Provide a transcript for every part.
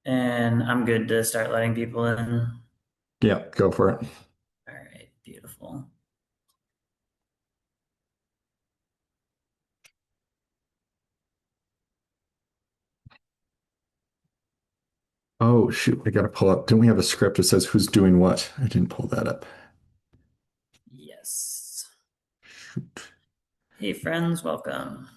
And I'm good to start letting people in. Yeah, go for it. All right, beautiful. Oh, shoot. I got to pull up. Don't we have a script that says who's doing what? I didn't pull that up. Yes. Shoot. Hey, friends, welcome.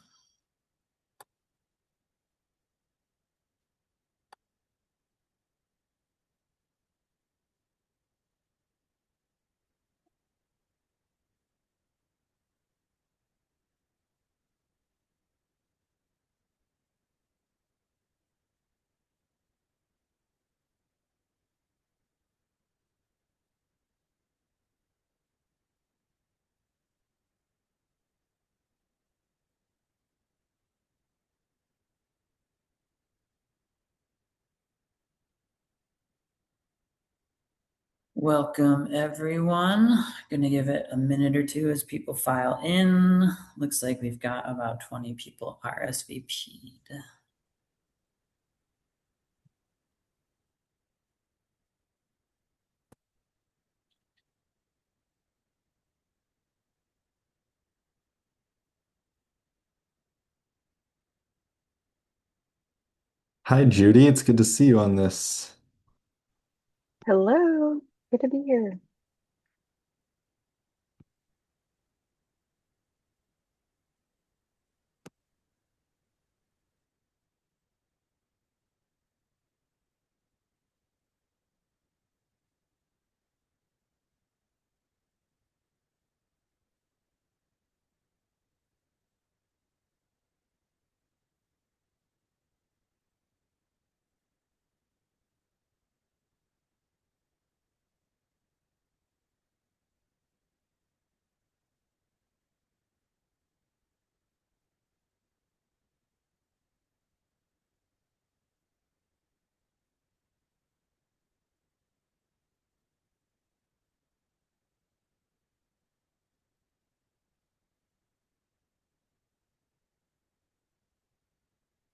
Welcome, everyone. Gonna give it a minute or two as people file in. Looks like we've got about 20 people RSVP'd. Hi, Judy. It's good to see you on this. Hello, good to be here.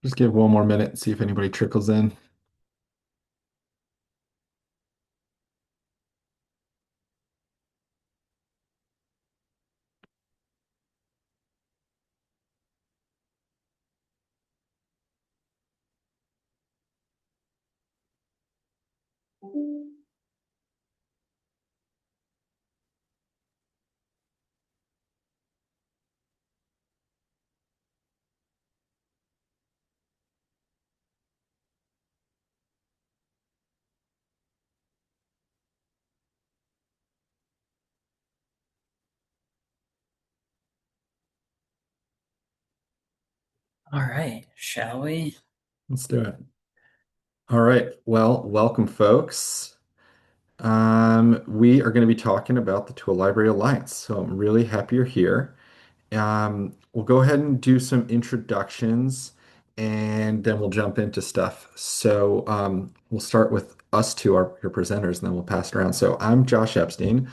Just give one more minute and see if anybody trickles in. All right, shall we? Let's do it. All right. Well, welcome, folks. We are going to be talking about the Tool Library Alliance. So I'm really happy you're here. We'll go ahead and do some introductions and then we'll jump into stuff. So we'll start with us two, your presenters, and then we'll pass it around. So I'm Josh Epstein.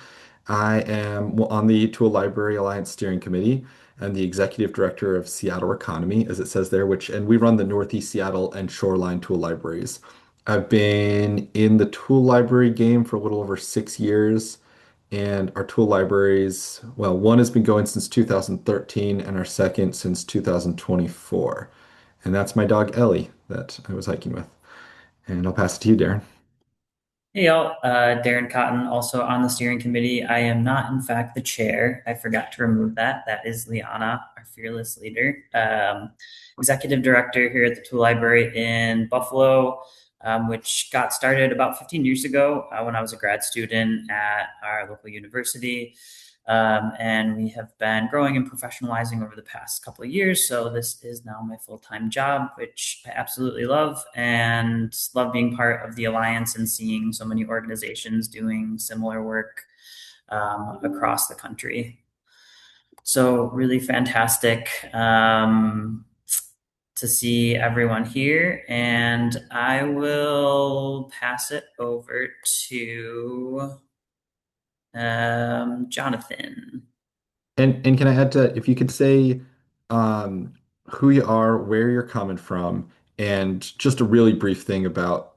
I am on the Tool Library Alliance Steering Committee and the Executive Director of Seattle Economy, as it says there, and we run the Northeast Seattle and Shoreline Tool Libraries. I've been in the tool library game for a little over 6 years. And our tool libraries, well, one has been going since 2013 and our second since 2024. And that's my dog Ellie that I was hiking with. And I'll pass it to you, Darren. Hey, y'all. Darren Cotton, also on the steering committee. I am not, in fact, the chair. I forgot to remove that. That is Liana, our fearless leader, executive director here at the Tool Library in Buffalo, which got started about 15 years ago when I was a grad student at our local university. And we have been growing and professionalizing over the past couple of years. So this is now my full-time job, which I absolutely love and love being part of the Alliance and seeing so many organizations doing similar work across the country. So really fantastic to see everyone here. And I will pass it over to Jonathan. And can I add to if you could say um, who you are, where you're coming from, and just a really brief thing about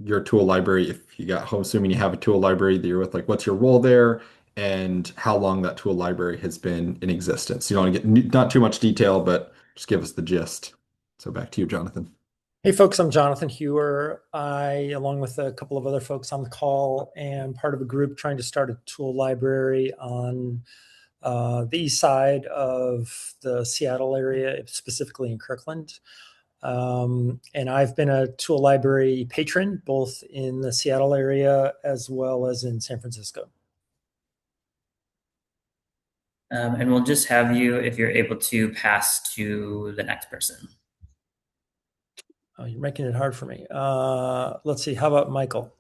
your tool library, if you got home, assuming you have a tool library that you're with, like what's your role there and how long that tool library has been in existence. You don't want to get not too much detail, but just give us the gist. So back to you, Jonathan. Hey folks, I'm Jonathan Hewer. I, along with a couple of other folks on the call, am part of a group trying to start a tool library on the east side of the Seattle area, specifically in Kirkland. And I've been a tool library patron both in the Seattle area as well as in San Francisco. And we'll just have you, if you're able to, pass to the next person. Oh, you're making it hard for me. Let's see. How about Michael?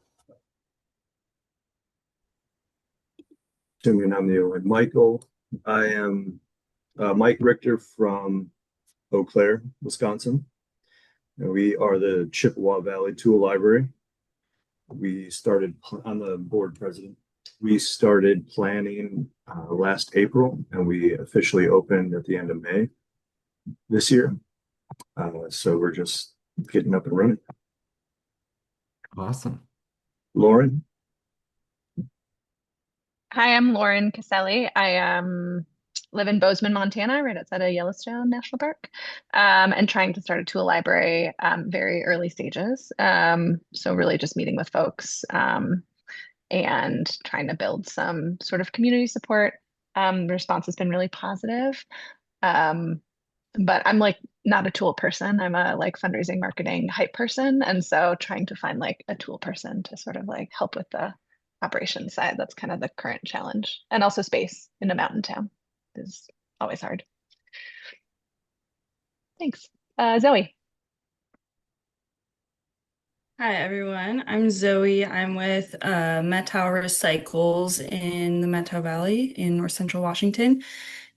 Assuming I'm the only Michael. I am Mike Richter from Eau Claire, Wisconsin. And we are the Chippewa Valley Tool Library. I'm the board president. We started planning last April, and we officially opened at the end of May this year. So we're just getting up and running. Awesome. Lauren? Hi, I'm Lauren Caselli. I live in Bozeman, Montana, right outside of Yellowstone National Park, and trying to start a tool library, very early stages. So really just meeting with folks and trying to build some sort of community support. The response has been really positive. Um, but I'm like not a tool person. I'm a like fundraising marketing hype person. And so trying to find like a tool person to sort of like help with the operations side, that's kind of the current challenge. And also space in a mountain town is always hard. Thanks. Zoe. Hi, everyone. I'm Zoe. I'm with Methow Recycles in the Methow Valley in North Central Washington.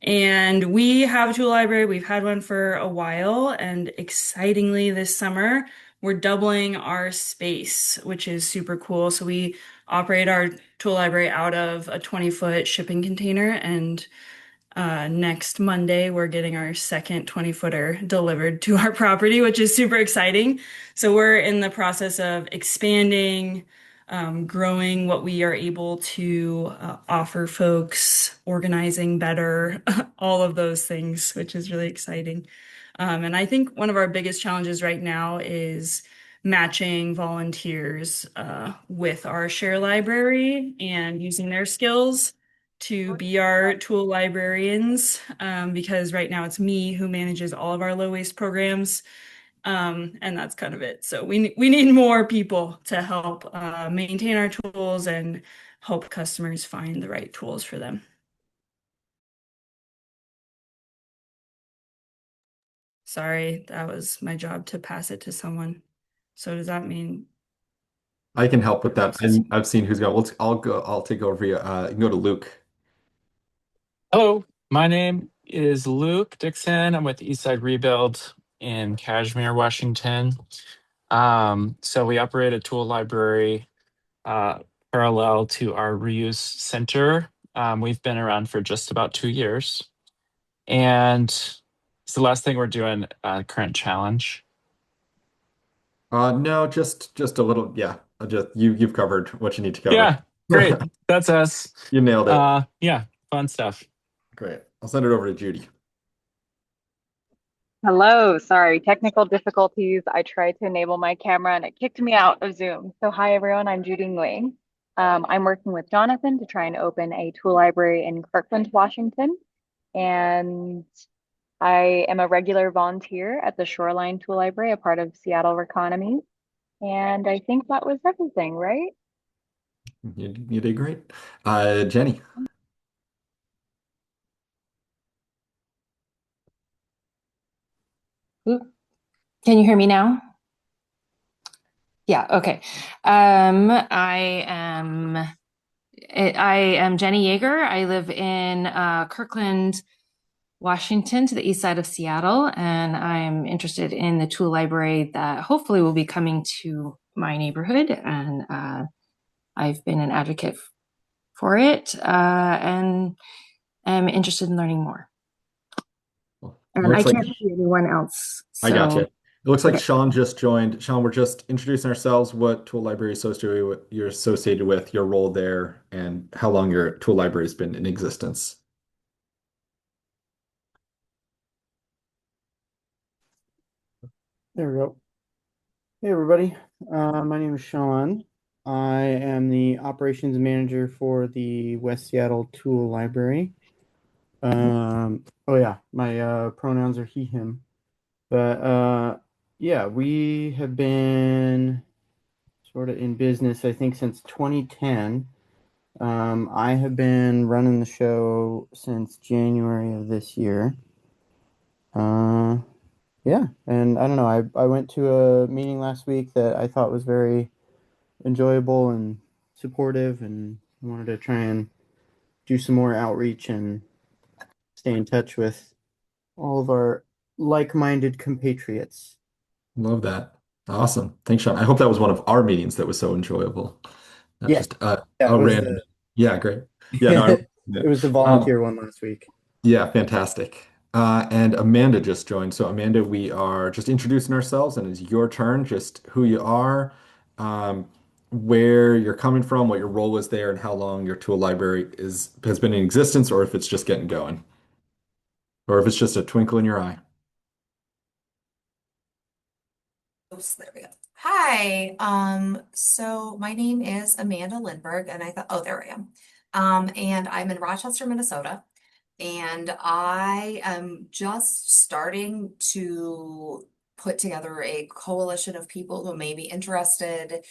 And we have a tool library. We've had one for a while. And excitingly, this summer, we're doubling our space, which is super cool. So we operate our tool library out of a 20-foot shipping container. And next Monday, we're getting our second 20-footer delivered to our property, which is super exciting. So we're in the process of expanding, growing what we are able to offer folks, organizing better, all of those things, which is really exciting. And I think one of our biggest challenges right now is matching volunteers with our share library and using their skills to be our tool librarians, because right now it's me who manages all of our low waste programs, and that's kind of it. So we need more people to help maintain our tools and help customers find the right tools for them. Sorry, that was my job to pass it to someone. So does that mean I can help with that. I've seen who's going. I'll go. I'll take over for you. You can go to Luke. Hello, my name is Luke Dixon. I'm with Eastside Rebuild in Kashmir, Washington. So we operate a tool library uh, parallel to our reuse center. We've been around for just about 2 years, and it's the last thing we're doing. Current challenge. No, just a little. Yeah, just you've covered what you need to cover. Yeah, great. That's us. You nailed it. Yeah, fun stuff. Great. I'll send it over to Judy. Hello, sorry, technical difficulties. I tried to enable my camera and it kicked me out of Zoom. So hi everyone, I'm Judy Nguyen. I'm working with Jonathan to try and open a tool library in Kirkland, Washington. And I am a regular volunteer at the Shoreline Tool Library, a part of Seattle Economy. And I think that was everything, right? You did great. Jenny. Oop. Can you hear me now? Yeah, okay. I am Jenny Yeager. I live in Kirkland, Washington, to the east side of Seattle, and I'm interested in the tool library that hopefully will be coming to my neighborhood. And I've been an advocate for it, and am interested in learning more. Well, And I looks like can't see anyone else. I got So you. It looks like Okay. Sean just joined. Sean, we're just introducing ourselves, what tool library you're associated with, your role there, and how long your tool library has been in existence. There we go. Hey, everybody. My name is Sean. I am the operations manager for the West Seattle Tool Library. Oh yeah, my pronouns are he, him. But yeah, we have been sort of in business, I think, since 2010. I have been running the show since January of this year. Uh, yeah, and I don't know, I went to a meeting last week that I thought was very enjoyable and supportive, and wanted to try and do some more outreach and stay in touch with all of our like-minded compatriots. Love that. Awesome. Thanks, Sean. I hope that was one of our meetings that was so enjoyable. Not Yeah, just yeah, it a was random. the Yeah, great. Yeah, no, it yeah. was the Um, volunteer one last week. yeah, fantastic. And Amanda just joined. So Amanda, we are just introducing ourselves, and it's your turn. Just who you are, um, where you're coming from, what your role was there, and how long your tool library has been in existence, or if it's just getting going, or if it's just a twinkle in your eye. Oops, there we go. Hi. So my name is Amanda Lindberg, and I thought, oh, there I am. And I'm in Rochester, Minnesota, and I am just starting to put together a coalition of people who may be interested.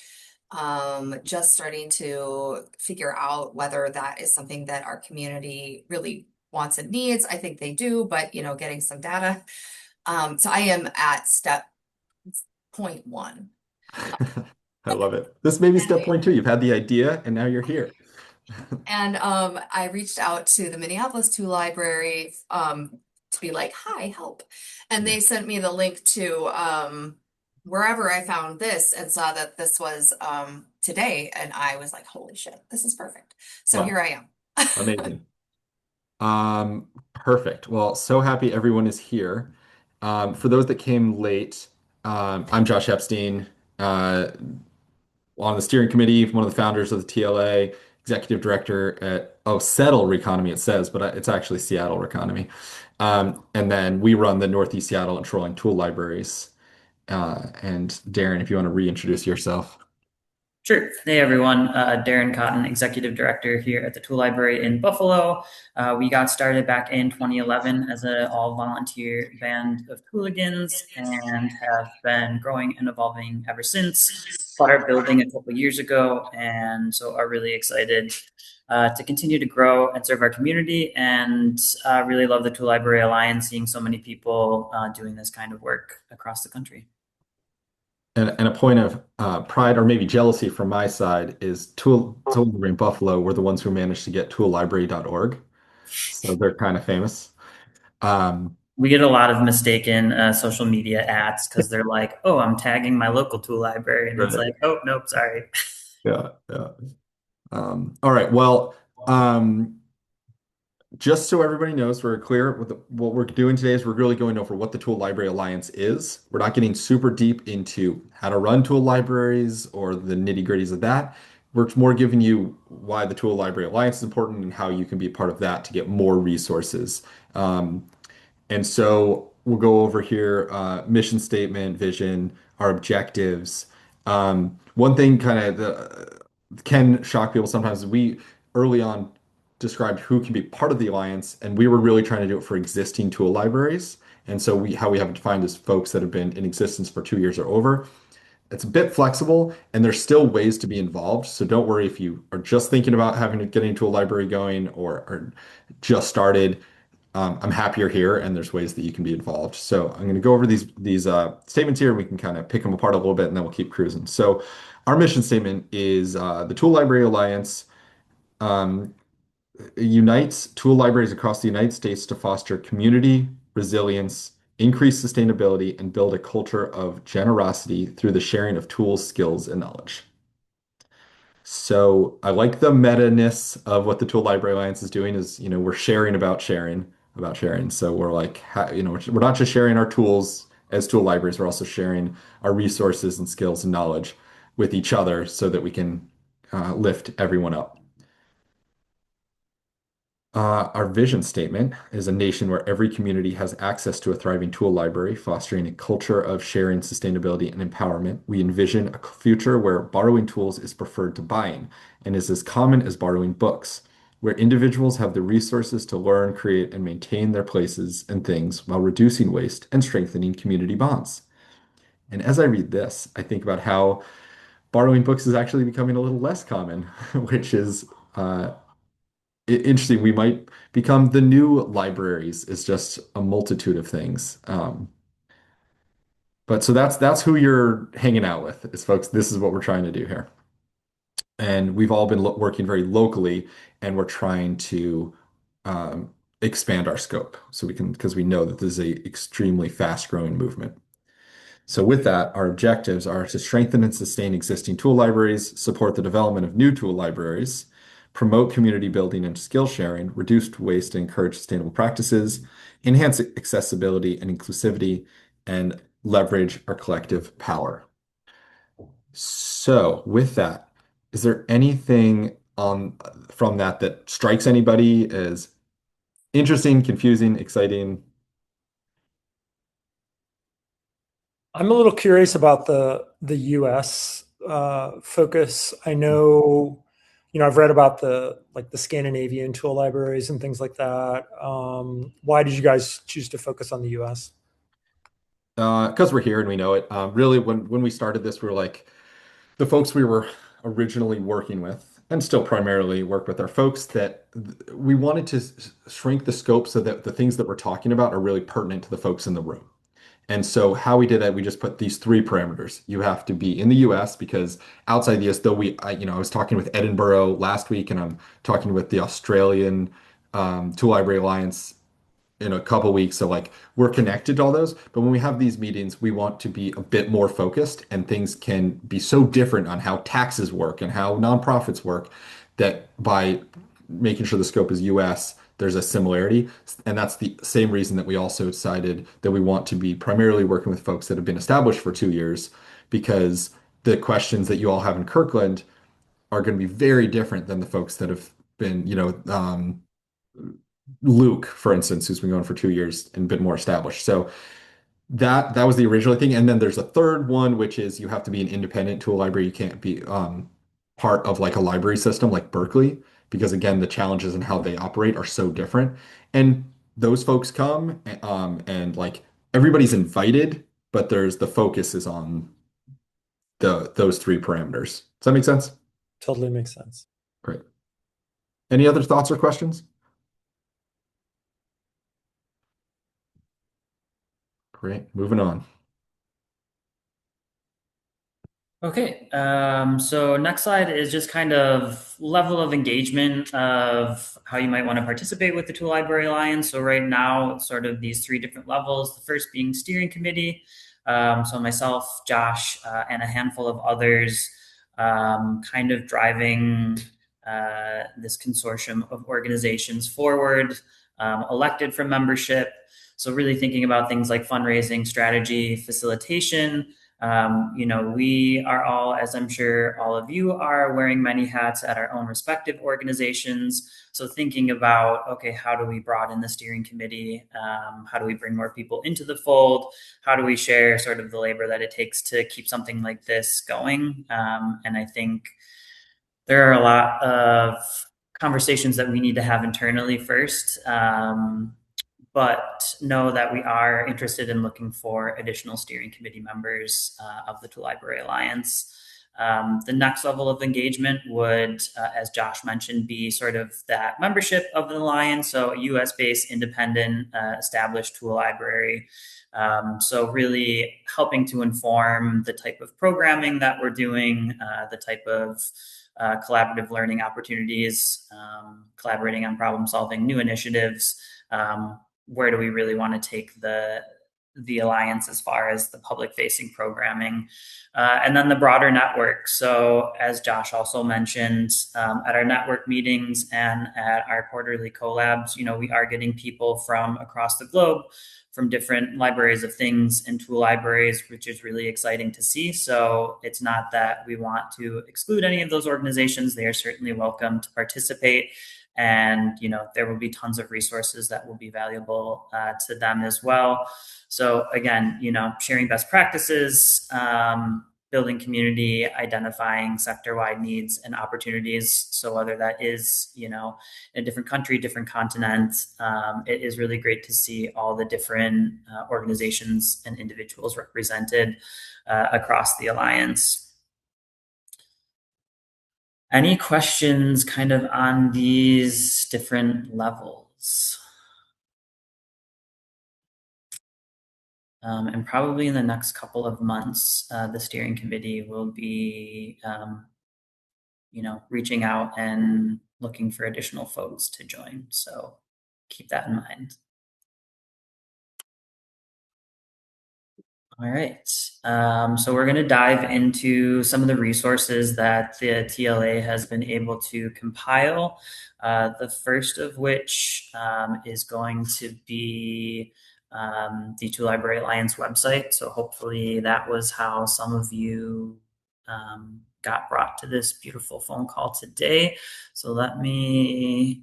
Just starting to figure out whether that is something that our community really wants and needs. I think they do, but getting some data. So I am at step point one. I love it. This may be step point two. You've had the idea, and now you're here. And I reached out to the Minneapolis 2 Library to be like, hi, help. And Yeah. they sent me the link to wherever I found this and saw that this was today. And I was like, holy shit, this is perfect. So Wow, here I am. amazing. Perfect. Well, so happy everyone is here. For those that came late, I'm Josh Epstein, uh, on the steering committee, one of the founders of the TLA, executive director at Settle Economy, it says, but it's actually Seattle Economy. And then we run the Northeast Seattle and Shoreline Tool Libraries. And Darren, if you want to reintroduce yourself. Sure. Hey, everyone. Darren Cotton, Executive Director here at the Tool Library in Buffalo. We got started back in 2011 as an all-volunteer band of hooligans and have been growing and evolving ever since. Bought our building a couple years ago, and so are really excited to continue to grow and serve our community, and really love the Tool Library Alliance, seeing so many people doing this kind of work across the country. And a point of pride or maybe jealousy from my side is Tool Library in Buffalo were the ones who managed to get toollibrary.org. So they're kind of famous. Um, We get a lot of mistaken social media ads because they're like, "Oh, I'm tagging my local tool library," and it's right. like, "Oh, nope, sorry." Yeah, yeah. All right. Well, just so everybody knows, we're clear with what we're doing today is we're really going over what the Tool Library Alliance is. We're not getting super deep into how to run tool libraries or the nitty-gritties of that. We're more giving you why the Tool Library Alliance is important and how you can be part of that to get more resources. And so we'll go over here, mission statement, vision, our objectives. One thing kind of can shock people sometimes is we early on described who can be part of the alliance, and we were really trying to do it for existing tool libraries. And so how we have it defined is folks that have been in existence for 2 years or over. It's a bit flexible, and there's still ways to be involved. So don't worry if you are just thinking about having to get into a library going or are just started. I'm happier here, and there's ways that you can be involved. So I'm going to go over these statements here, and we can kind of pick them apart a little bit, and then we'll keep cruising. So our mission statement is the Tool Library Alliance um, unites tool libraries across the United States to foster community, resilience, increase sustainability, and build a culture of generosity through the sharing of tools, skills, and knowledge. So I like the meta-ness of what the Tool Library Alliance is doing is, we're sharing about sharing about sharing. So we're like, we're not just sharing our tools as tool libraries, we're also sharing our resources and skills and knowledge with each other so that we can lift everyone up. Our vision statement is a nation where every community has access to a thriving tool library, fostering a culture of sharing, sustainability, and empowerment. We envision a future where borrowing tools is preferred to buying and is as common as borrowing books, where individuals have the resources to learn, create, and maintain their places and things while reducing waste and strengthening community bonds. And as I read this, I think about how borrowing books is actually becoming a little less common, which is interesting. We might become the new libraries. It's just a multitude of things. But so that's who you're hanging out with, is folks. This is what we're trying to do here, and we've all been working very locally, and we're trying to expand our scope so we can, because we know that this is a extremely fast-growing movement. So with that, our objectives are to strengthen and sustain existing tool libraries, support the development of new tool libraries, promote community building and skill sharing, reduce waste and encourage sustainable practices, enhance accessibility and inclusivity, and leverage our collective power. So with that, is there anything on from that that strikes anybody as interesting, confusing, exciting? I'm a little curious about the U.S. Focus. I know, I've read about the Scandinavian tool libraries and things like that. Why did you guys choose to focus on the U.S.? Because we're here and we know it. Really, when we started this, we were like the folks we were originally working with, and still primarily work with, are folks that we wanted to shrink the scope so that the things that we're talking about are really pertinent to the folks in the room. And so how we did that, we just put these three parameters. You have to be in the US, because outside the US, though I was talking with Edinburgh last week, and I'm talking with the Australian Tool Library Alliance in a couple weeks. So like we're connected to all those. But when we have these meetings, we want to be a bit more focused, and things can be so different on how taxes work and how nonprofits work, that by making sure the scope is US, there's a similarity. And that's the same reason that we also decided that we want to be primarily working with folks that have been established for 2 years, because the questions that you all have in Kirkland are going to be very different than the folks that have been, Luke, for instance, who's been going for 2 years and been more established. So that was the original thing. And then there's a third one, which is you have to be an independent tool library. You can't be part of like a library system like Berkeley, because again, the challenges and how they operate are so different. And those folks come and like everybody's invited, but there's the focus is on those three parameters. Does that make sense? Totally makes sense. Great. Any other thoughts or questions? Great. Moving on. Okay, so next slide is just kind of level of engagement of how you might want to participate with the Tool Library Alliance. So right now, it's sort of these three different levels. The first being steering committee. So myself, Josh, and a handful of others kind of driving this consortium of organizations forward, elected from membership. So really thinking about things like fundraising, strategy, facilitation. We are all, as I'm sure all of you are, wearing many hats at our own respective organizations. So thinking about, okay, how do we broaden the steering committee? How do we bring more people into the fold? How do we share sort of the labor that it takes to keep something like this going? And I think there are a lot of conversations that we need to have internally first. But know that we are interested in looking for additional steering committee members of the Tool Library Alliance. The next level of engagement would, as Josh mentioned, be sort of that membership of the Alliance, so a US-based independent established tool library. So really helping to inform the type of programming that we're doing, the type of collaborative learning opportunities, collaborating on problem solving, new initiatives. Where do we really want to take the Alliance as far as the public facing programming, and then the broader network. So as Josh also mentioned, at our network meetings and at our quarterly collabs, we are getting people from across the globe from different libraries of things and tool libraries, which is really exciting to see. So it's not that we want to exclude any of those organizations. They are certainly welcome to participate. And, there will be tons of resources that will be valuable to them as well. So again, sharing best practices, building community, identifying sector-wide needs and opportunities. So whether that is, in a different country, different continent, it is really great to see all the different organizations and individuals represented across the Alliance. Any questions kind of on these different levels? And probably in the next couple of months, the steering committee will be, reaching out and looking for additional folks to join. So keep that in mind. All right. So we're going to dive into some of the resources that the TLA has been able to compile. The first of which is going to be the Tool Library Alliance website. So hopefully that was how some of you got brought to this beautiful phone call today. So let me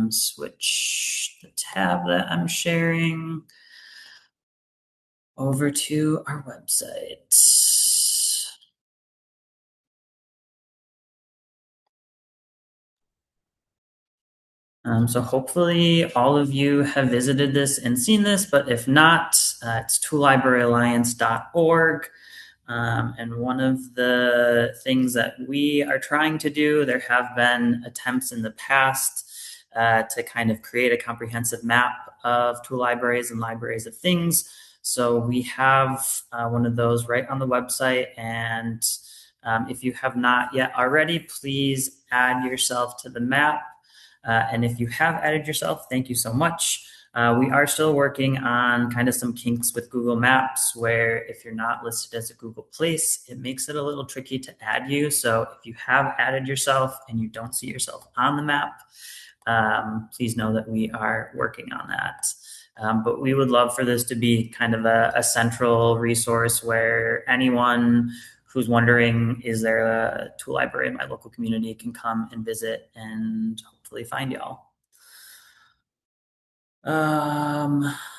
switch the tab that I'm sharing over to our website. So hopefully all of you have visited this and seen this, but if not, it's toollibraryalliance.org. And one of the things that we are trying to do, there have been attempts in the past to kind of create a comprehensive map of tool libraries and libraries of things. So we have one of those right on the website. And if you have not yet already, please add yourself to the map. And if you have added yourself, thank you so much. We are still working on kind of some kinks with Google Maps, where if you're not listed as a Google place, it makes it a little tricky to add you. So if you have added yourself and you don't see yourself on the map, please know that we are working on that. But we would love for this to be kind of a central resource where anyone who's wondering, is there a tool library in my local community, can come and visit and hopefully find y'all.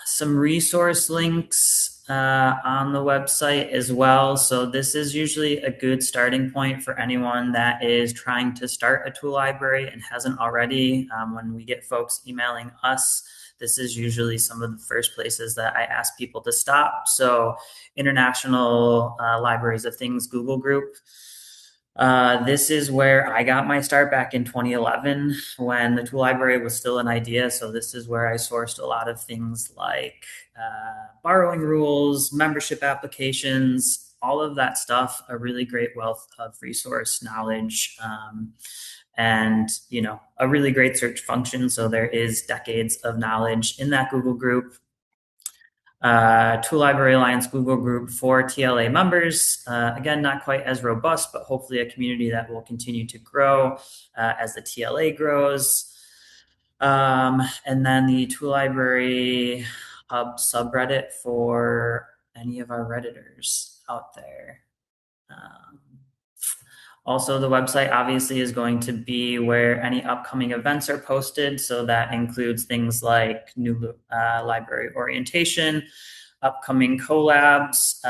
Some resource links on the website as well. So this is usually a good starting point for anyone that is trying to start a tool library and hasn't already. When we get folks emailing us, this is usually some of the first places that I ask people to stop. So International Libraries of Things Google group. This is where I got my start back in 2011 when the tool library was still an idea. So this is where I sourced a lot of things like borrowing rules, membership applications, all of that stuff, a really great wealth of resource knowledge. And, a really great search function. So there is decades of knowledge in that Google group. Tool Library Alliance Google group for TLA members. Again, not quite as robust, but hopefully a community that will continue to grow as the TLA grows. And then the Tool Library Hub subreddit for any of our Redditors out there. Also, the website obviously is going to be where any upcoming events are posted. So that includes things like new library orientation, upcoming collabs.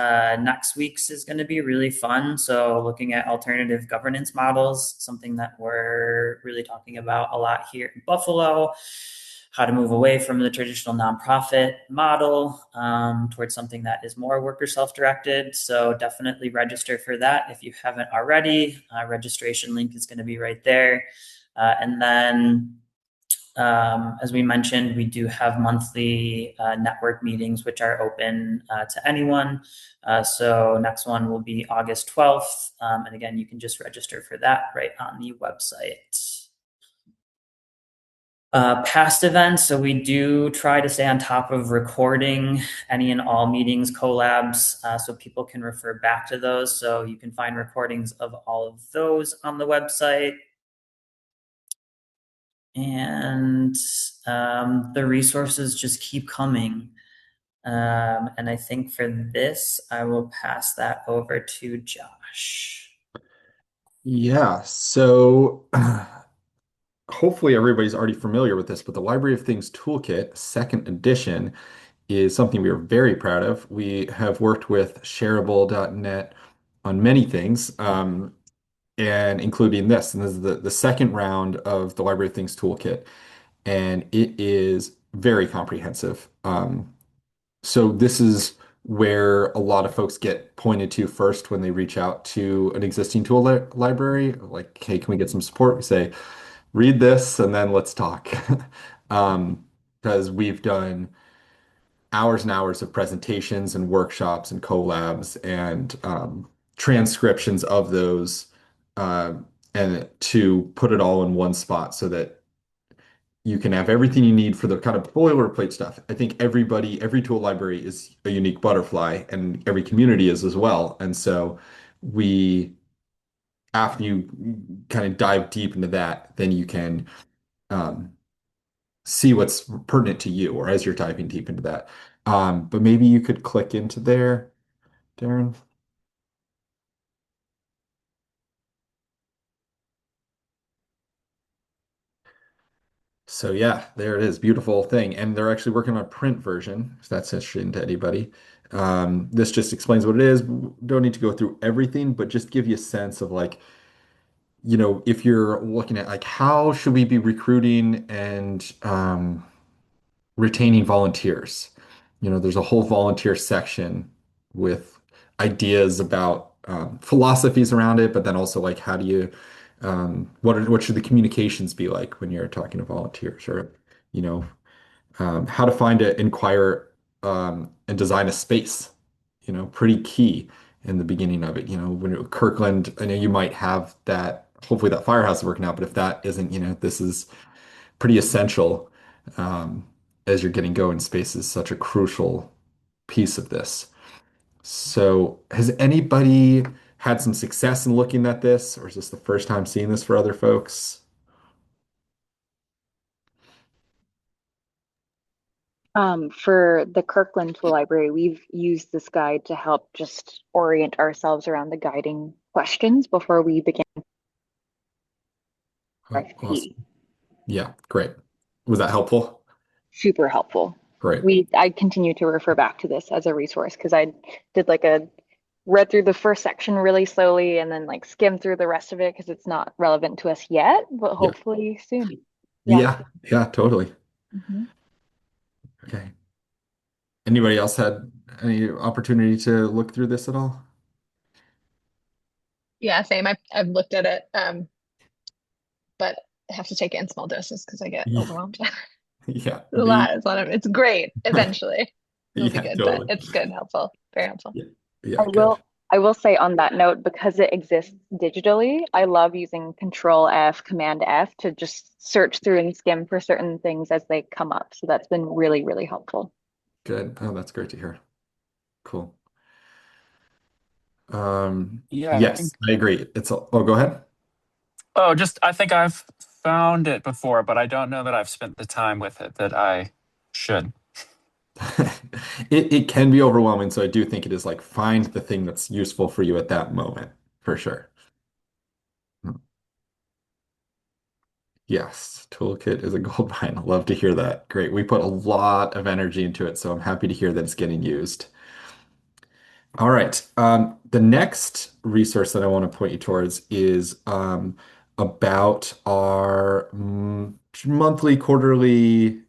Next week's is going to be really fun. So looking at alternative governance models, something that we're really talking about a lot here in Buffalo. How to move away from the traditional nonprofit model towards something that is more worker self-directed. So definitely register for that if you haven't already. Registration link is going to be right there. And then, as we mentioned, we do have monthly network meetings, which are open to anyone. So next one will be August 12th. And again, you can just register for that right on the website. Past events, so we do try to stay on top of recording any and all meetings, collabs, so people can refer back to those. So you can find recordings of all of those on the website. And the resources just keep coming. And I think for this, I will pass that over to Josh. Yeah, so hopefully everybody's already familiar with this, but the Library of Things Toolkit, second edition, is something we are very proud of. We have worked with shareable.net on many things, and including this. And this is the second round of the Library of Things Toolkit, and it is very comprehensive. So this is where a lot of folks get pointed to first when they reach out to an existing tool library. Like, hey, can we get some support? We say, read this and then let's talk. Because we've done hours and hours of presentations and workshops and collabs and transcriptions of those, uh, and to put it all in one spot so that you can have everything you need for the kind of boilerplate stuff. I think every tool library is a unique butterfly, and every community is as well. And so we, after you kind of dive deep into that, then you can um, see what's pertinent to you, or as you're diving deep into that. But maybe you could click into there, Darren. So yeah, there it is. Beautiful thing. And they're actually working on a print version, if that's interesting to anybody. This just explains what it is. Don't need to go through everything, but just give you a sense of like, if you're looking at like how should we be recruiting and retaining volunteers? There's a whole volunteer section with ideas about philosophies around it, but then also like how do you what should the communications be like when you're talking to volunteers, or you know how to find it, inquire, and design a space, pretty key in the beginning of it. When Kirkland, I know you might have that, hopefully that firehouse is working out, but if that isn't, this is pretty essential, um, as you're getting going. Space is such a crucial piece of this. So, has anybody had some success in looking at this, or is this the first time seeing this for other folks? For the Kirkland Tool Library, we've used this guide to help just orient ourselves around the guiding questions before we begin Oh, awesome. RFP. Yeah, great. Was that helpful? Super helpful. Great. I continue to refer back to this as a resource because I did like a read through the first section really slowly and then like skimmed through the rest of it because it's not relevant to us yet, but Yeah. hopefully soon. Yeah. Yeah, yeah, totally. Mhm. Okay. Anybody else had any opportunity to look through this at all? Yeah, same. I've looked at it, but I have to take it in small doses because I get Yeah, overwhelmed. yeah, A lot. It's great. Eventually, it'll be yeah, good, but totally. it's good, helpful, very helpful. Yeah, I yeah, good. will I will say on that note, because it exists digitally, I love using Control F, Command F to just search through and skim for certain things as they come up. So that's been really, really helpful. Good. Oh, that's great to hear. Cool. Yeah, I Yes, think. I agree. Oh, go ahead. Oh, just I think I've found it before, but I don't know that I've spent the time with it that I should. It can be overwhelming, so I do think it is like find the thing that's useful for you at that moment, for sure. Yes, toolkit is a gold mine. Love to hear that. Great. We put a lot of energy into it, so I'm happy to hear that it's getting used. All right. The next resource that I want to point you towards is about our monthly, quarterly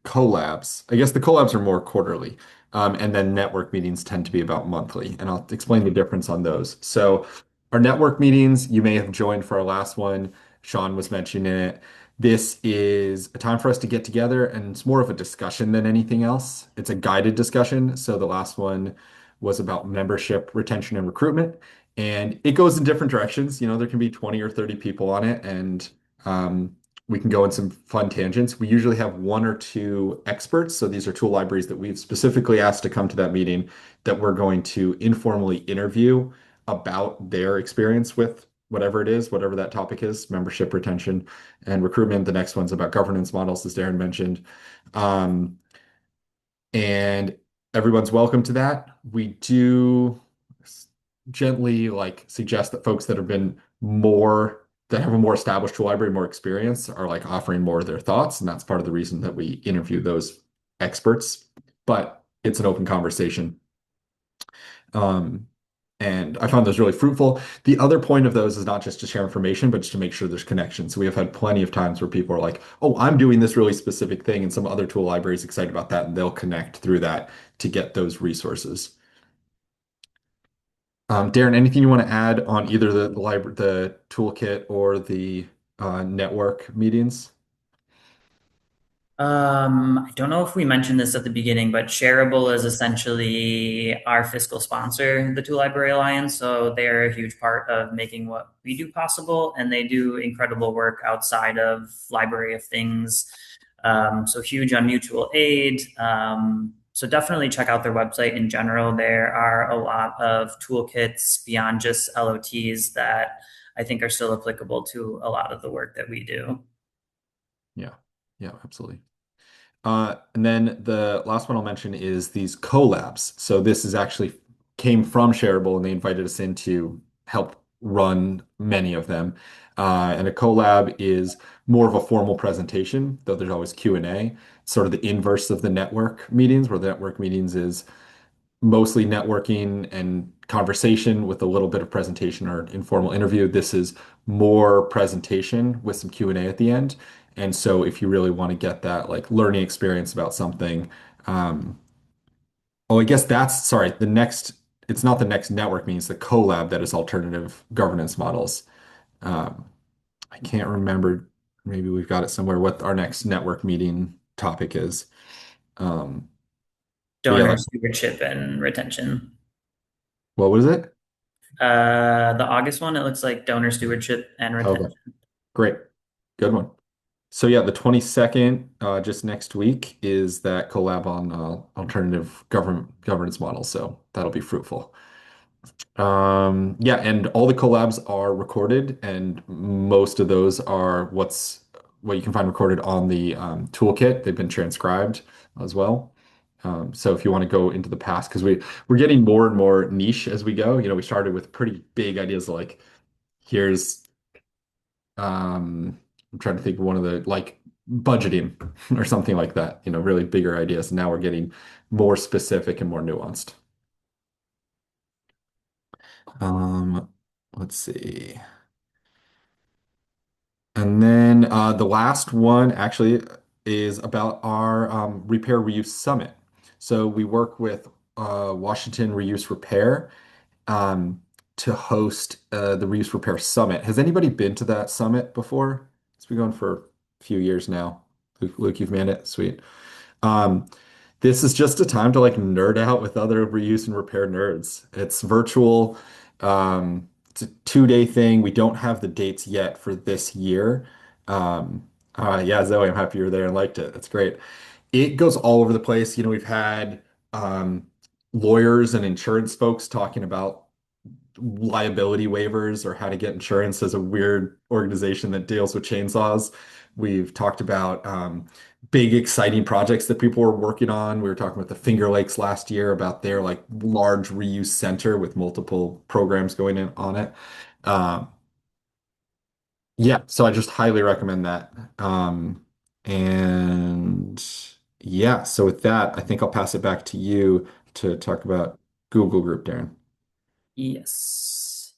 collabs. I guess the collabs are more quarterly, and then network meetings tend to be about monthly. And I'll explain the difference on those. So, our network meetings, you may have joined for our last one. Sean was mentioning it. This is a time for us to get together, and it's more of a discussion than anything else. It's a guided discussion. So, the last one was about membership retention and recruitment. And it goes in different directions. There can be 20 or 30 people on it, and um, we can go in some fun tangents. We usually have one or two experts. So these are tool libraries that we've specifically asked to come to that meeting that we're going to informally interview about their experience with whatever it is, whatever that topic is, membership retention and recruitment. The next one's about governance models, as Darren mentioned. Um, and everyone's welcome to that. We do gently like suggest that folks that have been more that have a more established library, more experience, are like offering more of their thoughts, and that's part of the reason that we interview those experts. But it's an open conversation. Um, and I found those really fruitful. The other point of those is not just to share information, but just to make sure there's connections. So we have had plenty of times where people are like, oh, I'm doing this really specific thing, and some other tool library is excited about that, and they'll connect through that to get those resources. Darren, anything you want to add on either the library, the toolkit, or the network meetings? I don't know if we mentioned this at the beginning, but Shareable is essentially our fiscal sponsor, the Tool Library Alliance. So they're a huge part of making what we do possible, and they do incredible work outside of Library of Things. So huge on mutual aid. So definitely check out their website in general. There are a lot of toolkits beyond just LOTs that I think are still applicable to a lot of the work that we do. Yeah, yeah, absolutely. And then the last one I'll mention is these collabs. So this is actually came from Shareable, and they invited us in to help run many of them. And a collab is more of a formal presentation, though there's always Q&A, sort of the inverse of the network meetings, where the network meetings is mostly networking and conversation with a little bit of presentation or informal interview. This is more presentation with some Q&A at the end. And so if you really want to get that like learning experience about something, um, oh, I guess that's sorry, the next, it's not the next network means the collab that is alternative governance models. Um, I can't remember, maybe we've got it somewhere what our next network meeting topic is. Um, but yeah, Donor stewardship and retention. what was it? The August one, it looks like donor stewardship and Okay, retention. great. Good one. So yeah, the 22nd, just next week, is that collab on alternative governance models. So that'll be fruitful. Yeah, and all the collabs are recorded, and most of those are what you can find recorded on the toolkit. They've been transcribed as well. So if you want to go into the past, because we're getting more and more niche as we go. You know, we started with pretty big ideas like here's I'm trying to think of one of the like budgeting or something like that, you know, really bigger ideas. Now we're getting more specific and more nuanced. Um, let's see. And then the last one actually is about our Repair Reuse Summit. So we work with Washington Reuse Repair um, to host the Reuse Repair Summit. Has anybody been to that summit before? It's been going for a few years now. Luke, you've made it. Sweet. Um, this is just a time to like nerd out with other reuse and repair nerds. It's virtual. It's a 2 day thing. We don't have the dates yet for this year. Yeah, Zoe, I'm happy you're there and liked it. That's great. It goes all over the place. You know, we've had um, lawyers and insurance folks talking about liability waivers or how to get insurance as a weird organization that deals with chainsaws. We've talked about big, exciting projects that people were working on. We were talking with the Finger Lakes last year about their like large reuse center with multiple programs going in on it. Um, yeah, so I just highly recommend that. And yeah, so with that, I think I'll pass it back to you to talk about Google Group, Darren. Yes.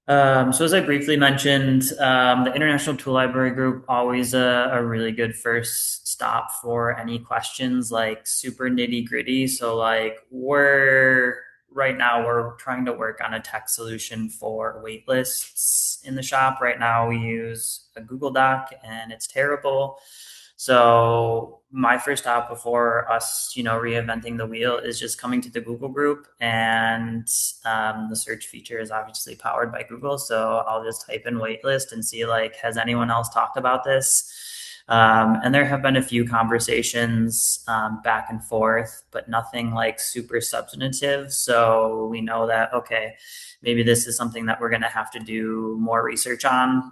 So as I briefly mentioned, the International Tool Library Group, always a really good first stop for any questions like super nitty gritty. So like right now we're trying to work on a tech solution for wait lists in the shop. Right now we use a Google Doc and it's terrible. So my first stop before us, reinventing the wheel is just coming to the Google group, and the search feature is obviously powered by Google. So I'll just type in waitlist and see like, has anyone else talked about this? And there have been a few conversations back and forth, but nothing like super substantive. So we know that, okay, maybe this is something that we're going to have to do more research on.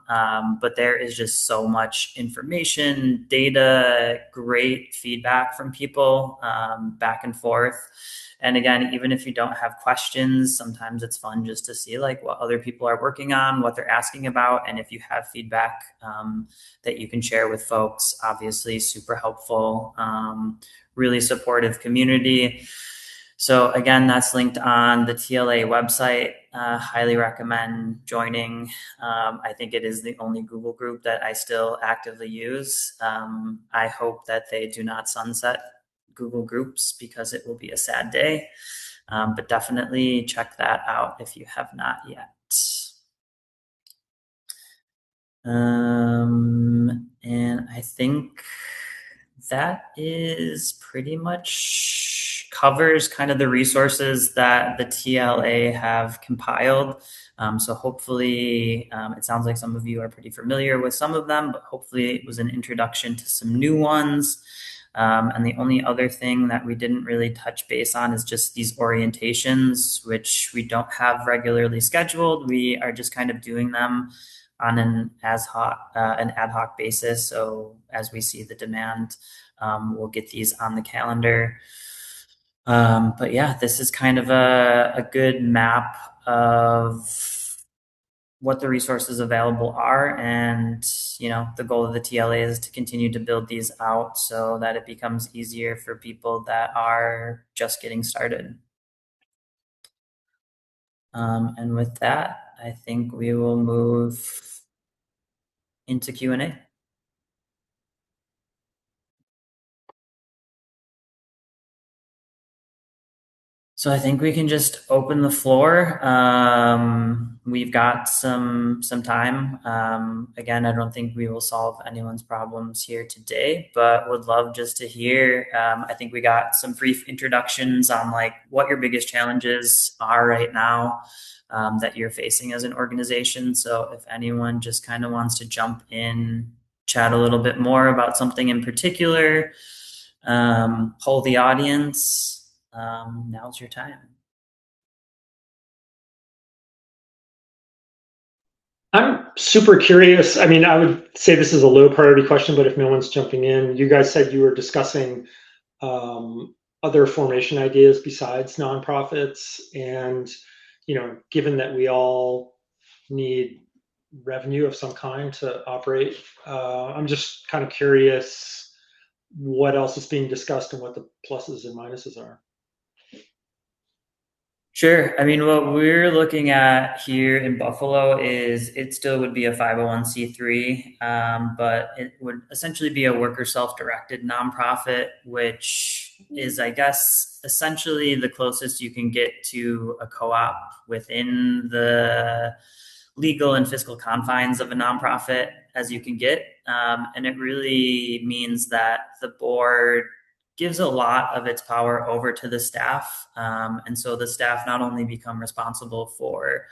But there is just so much information, data, great feedback from people back and forth. And again, even if you don't have questions, sometimes it's fun just to see like what other people are working on, what they're asking about. And if you have feedback that you can share with folks, obviously super helpful, really supportive community. So again, that's linked on the TLA website. Highly recommend joining. I think it is the only Google group that I still actively use. I hope that they do not sunset Google Groups because it will be a sad day. But definitely check that out if you have not yet. And I think that is pretty much covers kind of the resources that the TLA have compiled. So hopefully, it sounds like some of you are pretty familiar with some of them, but hopefully it was an introduction to some new ones. And the only other thing that we didn't really touch base on is just these orientations, which we don't have regularly scheduled. We are just kind of doing them on an ad hoc basis. So as we see the demand, we'll get these on the calendar. But yeah, this is kind of a good map of what the resources available are. And, the goal of the TLA is to continue to build these out so that it becomes easier for people that are just getting started. And with that, I think we will move into Q&A. So I think we can just open the floor. We've got some time. Again, I don't think we will solve anyone's problems here today, but would love just to hear. I think we got some brief introductions on like what your biggest challenges are right now that you're facing as an organization. So if anyone just kind of wants to jump in, chat a little bit more about something in particular, poll the audience. Now's your time. I'm super curious. I mean, I would say this is a low priority question, but if no one's jumping in, you guys said you were discussing other formation ideas besides nonprofits. And, given that we all need revenue of some kind to operate, I'm just kind of curious what else is being discussed and what the pluses and minuses are. Sure. I mean, what we're looking at here in Buffalo is it still would be a 501c3, but it would essentially be a worker self-directed nonprofit, which is, I guess, essentially the closest you can get to a co-op within the legal and fiscal confines of a nonprofit as you can get. And it really means that the board gives a lot of its power over to the staff. And so the staff not only become responsible for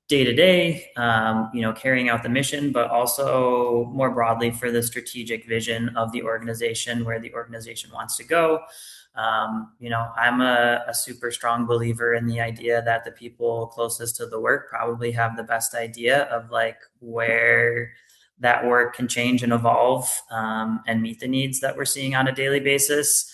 day to day, carrying out the mission, but also more broadly for the strategic vision of the organization, where the organization wants to go. I'm a super strong believer in the idea that the people closest to the work probably have the best idea of like where that work can change and evolve and meet the needs that we're seeing on a daily basis.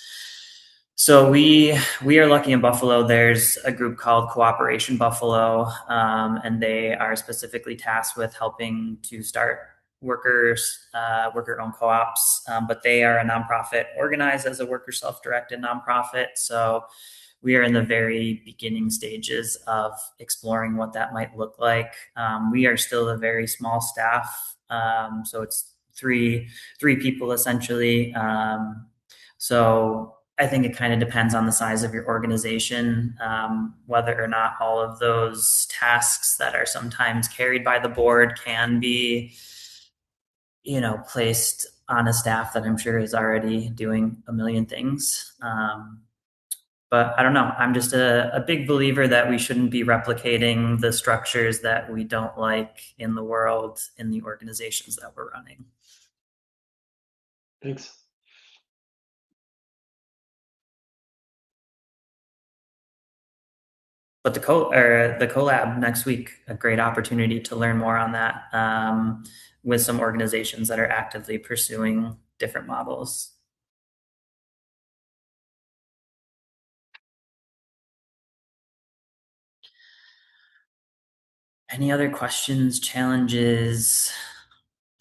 So we are lucky in Buffalo. There's a group called Cooperation Buffalo, and they are specifically tasked with helping to start worker-owned co-ops, but they are a nonprofit organized as a worker self-directed nonprofit. So we are in the very beginning stages of exploring what that might look like. We are still a very small staff, so it's three people essentially. So I think it kind of depends on the size of your organization, whether or not all of those tasks that are sometimes carried by the board can be, placed on a staff that I'm sure is already doing a million things. But I don't know. I'm just a big believer that we shouldn't be replicating the structures that we don't like in the world, in the organizations that we're running. Thanks. But the collab next week, a great opportunity to learn more on that with some organizations that are actively pursuing different models. Any other questions, challenges,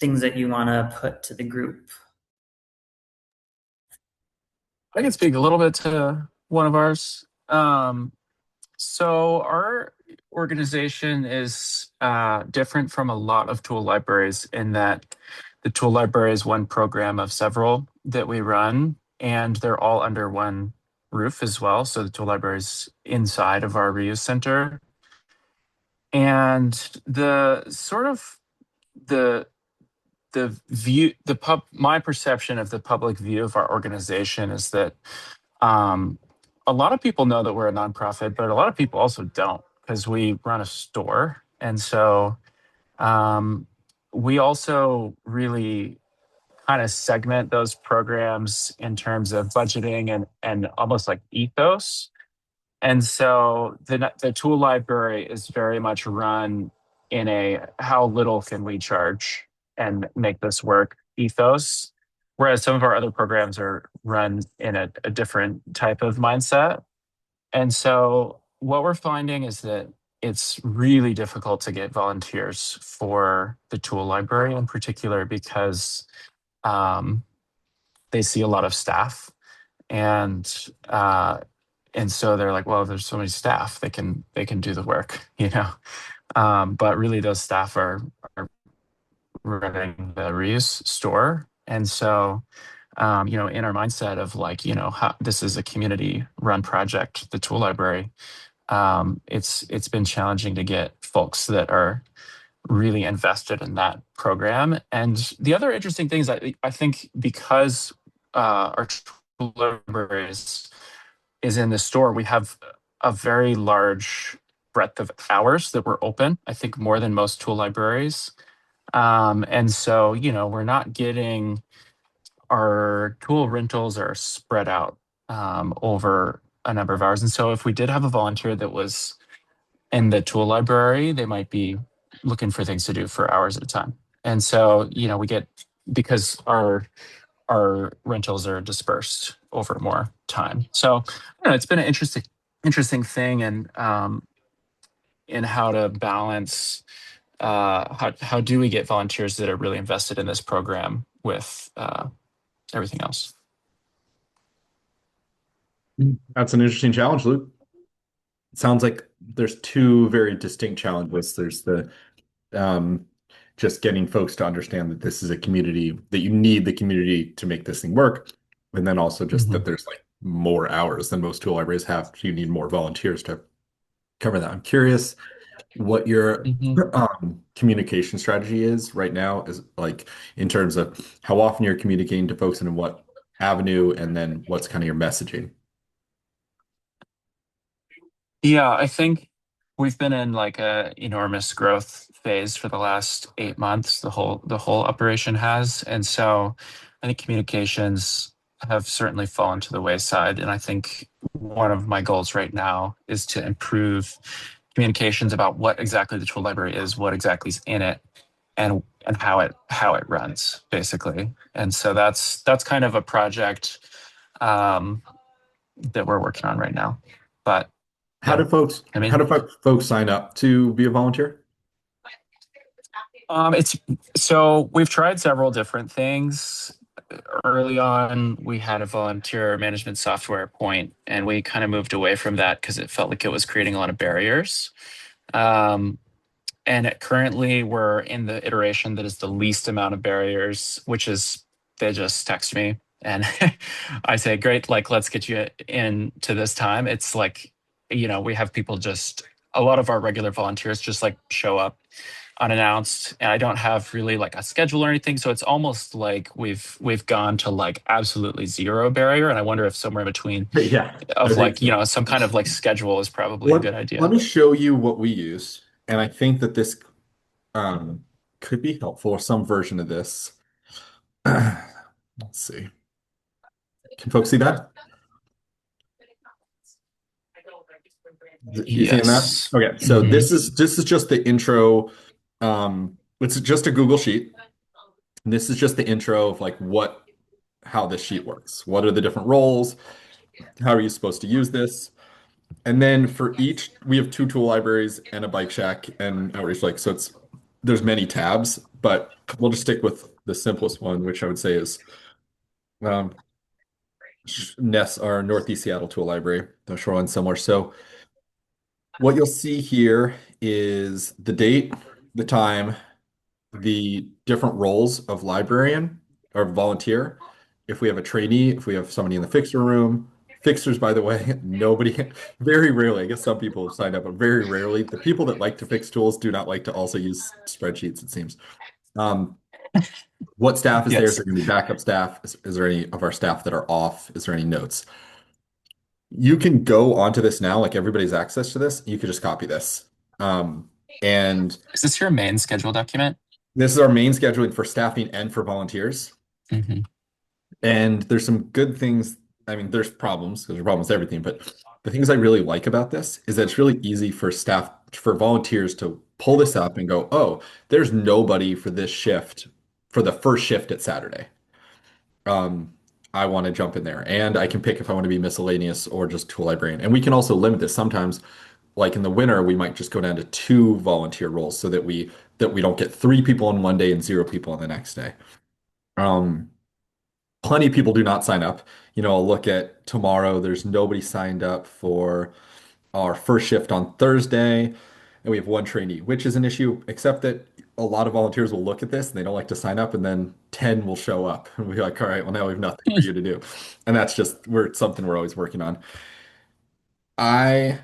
things that you want to put to the group? I can speak a little bit to one of ours. So our organization is different from a lot of tool libraries in that the tool library is one program of several that we run, and they're all under one roof as well. So the tool library is inside of our reuse center. And the sort of the view, my perception of the public view of our organization is that um, a lot of people know that we're a nonprofit, but a lot of people also don't because we run a store. And so um, we also really kind of segment those programs in terms of budgeting and almost like ethos. And so the tool library is very much run in a how little can we charge and make this work ethos, whereas some of our other programs are run in a different type of mindset. And so what we're finding is that it's really difficult to get volunteers for the tool library in particular because um, they see a lot of staff and and so they're like, well, there's so many staff, they can do the work, you know. But really, those staff are running the reuse store, and so you know, in our mindset of like, you know, how this is a community run project, the tool library, it's been challenging to get folks that are really invested in that program. And the other interesting thing is I think because our tool libraries is in the store, we have a very large breadth of hours that we're open, I think more than most tool libraries. And so, you know, we're not getting our tool rentals are spread out over a number of hours. And so if we did have a volunteer that was in the tool library, they might be looking for things to do for hours at a time. And so, you know, we get because our rentals are dispersed over more time. So I don't know, it's been an interesting thing and in how to balance how do we get volunteers that are really invested in this program with everything else. That's an interesting challenge, Luke. It sounds like there's two very distinct challenges. There's the um, just getting folks to understand that this is a community, that you need the community to make this thing work. And then also just that Mhm. there's like more hours than most tool libraries have. So you need more volunteers to cover that. I'm curious what your Mhm. communication strategy is right now, is like in terms of how often you're communicating to folks and in what avenue, and then what's kind of your messaging. Yeah, I think we've been in like a enormous growth phase for the last 8 months. The whole operation has, and so I think communications have certainly fallen to the wayside. And I think one of my goals right now is to improve communications about what exactly the tool library is, what exactly is in it, and how it runs basically. And so that's kind of a project um, that we're working on right now. But How yeah, do folks I how mean, do folks sign up to be a volunteer? it's so we've tried several different things. Early on, we had a volunteer management software point, and we kind of moved away from that because it felt like it was creating a lot of barriers. Um, currently, we're in the iteration that is the least amount of barriers, which is they just text me and I say, "Great, like let's get you in to this time." It's like, you know, we have people just a lot of our regular volunteers just like show up unannounced, and I don't have really like a schedule or anything, so it's almost like we've gone to like absolutely zero barrier. And I wonder if somewhere in between Yeah, I of think like, you so. know, some kind of like schedule is probably a Let, good let idea. me show you what we use. And I think that this um, could be helpful, or some version of this. Let's see. Can folks see that? You seeing that? Yes. Okay, so Hmm. this is just the intro. It's just a Google sheet. And this is just the intro of like how this sheet works. What are the different roles? How are you supposed to use this? And then for each, we have two tool libraries and a bike shack and outreach lake. So there's many tabs, but we'll just stick with the simplest one, which I would say is um, Ness, our Northeast Seattle tool library, the shoreline somewhere. So what you'll see here is the date, the time, the different roles of librarian or volunteer. If we have a trainee, if we have somebody in the fixer room, fixers, by the way, nobody, very rarely, I guess some people have signed up, but very rarely, the people that like to fix tools do not like to also use spreadsheets, it seems. Um, what staff is there? Is Yes. there going to be backup staff? Is there any of our staff that are off? Is there any notes? You can go onto this now, like everybody's access to this. You could just copy this. And Is this your main schedule document? this is our main scheduling for staffing and for volunteers. Hmm. And there's some good things. I mean, there's problems because there's problems with everything, but the things I really like about this is that it's really easy for staff, for volunteers to pull this up and go, oh, there's nobody for this shift, for the first shift at Saturday. Um, I want to jump in there and I can pick if I want to be miscellaneous or just tool librarian. And we can also limit this sometimes, like in the winter, we might just go down to two volunteer roles so that we don't get three people on one day and zero people on the next day. Um, Plenty of people do not sign up. I'll look at tomorrow. There's nobody signed up for our first shift on Thursday, and we have one trainee, which is an issue, except that a lot of volunteers will look at this and they don't like to sign up, and then 10 will show up. And we're like, all right, well, now we have nothing for you to do. And that's just something we're always working on. I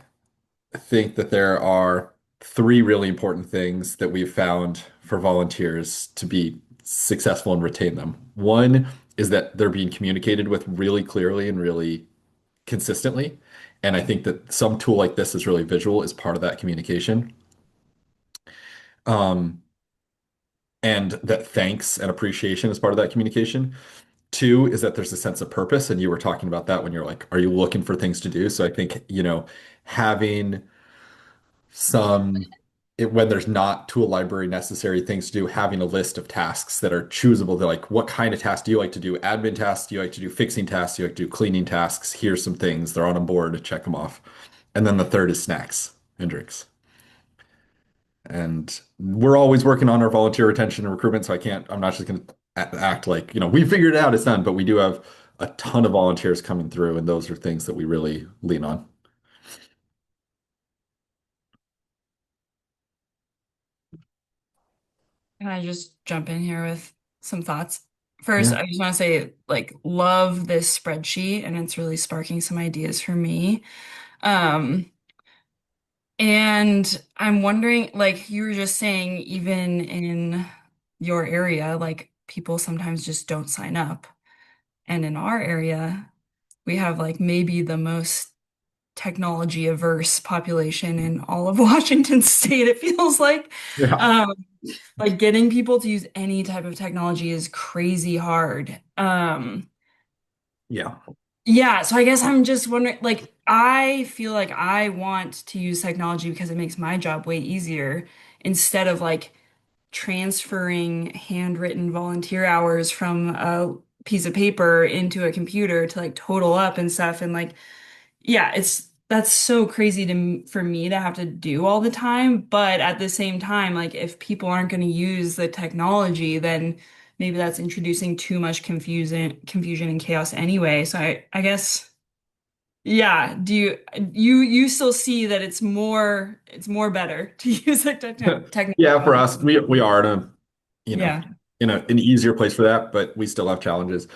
think that there are three really important things that we've found for volunteers to be successful and retain them. One is that they're being communicated with really clearly and really consistently. And I think that some tool like this is really visual as part of that communication. Um, and that thanks and appreciation is part of that communication. Two is that there's a sense of purpose. And you were talking about that when you're like, are you looking for things to do? So I think, having some when there's not tool library necessary things to do, having a list of tasks that are choosable. They're like, what kind of tasks do you like to do? Admin tasks? Do you like to do fixing tasks? Do you like to do cleaning tasks? Here's some things. They're on a board. Check them off. And then the third is snacks and drinks. And we're always working on our volunteer retention and recruitment. So I'm not just going to act like, we figured it out, it's done. But we do have a ton of volunteers coming through. And those are things that we really lean on. Can I just jump in here with some thoughts? First, Yeah. I just want to say, like, love this spreadsheet, and it's really sparking some ideas for me. Um, and I'm wondering, like you were just saying, even in your area, like people sometimes just don't sign up. And in our area, we have like maybe the most technology averse population in all of Washington State, it feels like. Yeah. Um, like getting people to use any type of technology is crazy hard. Yeah. Yeah, so I guess I'm just wondering, like, I feel like I want to use technology because it makes my job way easier instead of like transferring handwritten volunteer hours from a piece of paper into a computer to like total up and stuff. And like, yeah, that's so crazy for me to have to do all the time. But at the same time, like if people aren't going to use the technology, then maybe that's introducing too much confusion and chaos anyway. So I guess yeah, do you still see that it's more better to use like Yeah, for technology? us, we are you know, Yeah. in an easier place for that, but we still have challenges.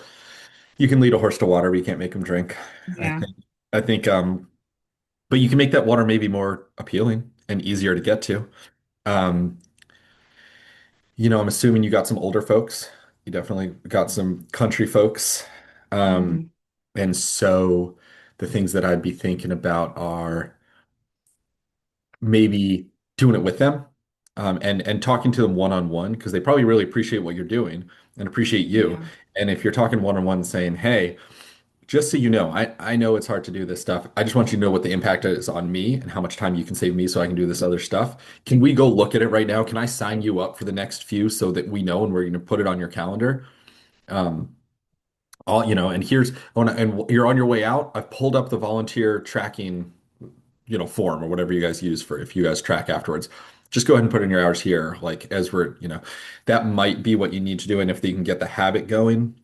You can lead a horse to water, but you can't make him drink. I Yeah. think, I think, but you can make that water maybe more appealing and easier to get to. Um, I'm assuming you got some older folks. You definitely got some country folks. Um, Hmm. and so the things that I'd be thinking about are maybe doing it with them. and talking to them one-on-one because they probably really appreciate what you're doing and appreciate you. Yeah, And if you're talking one-on-one saying, hey, just so you know, I know it's hard to do this stuff. I just want you to know what the impact is on me and how much time you can save me so I can do this other stuff. Can we go look at it right now? Can I sign you up for the next few so that we know and we're going to put it on your calendar? Um, and here's and you're on your way out. I've pulled up the volunteer tracking, form or whatever you guys use for if you guys track afterwards. Just go ahead and put in your hours here, like as that might be what you need to do. And if you can get the habit going,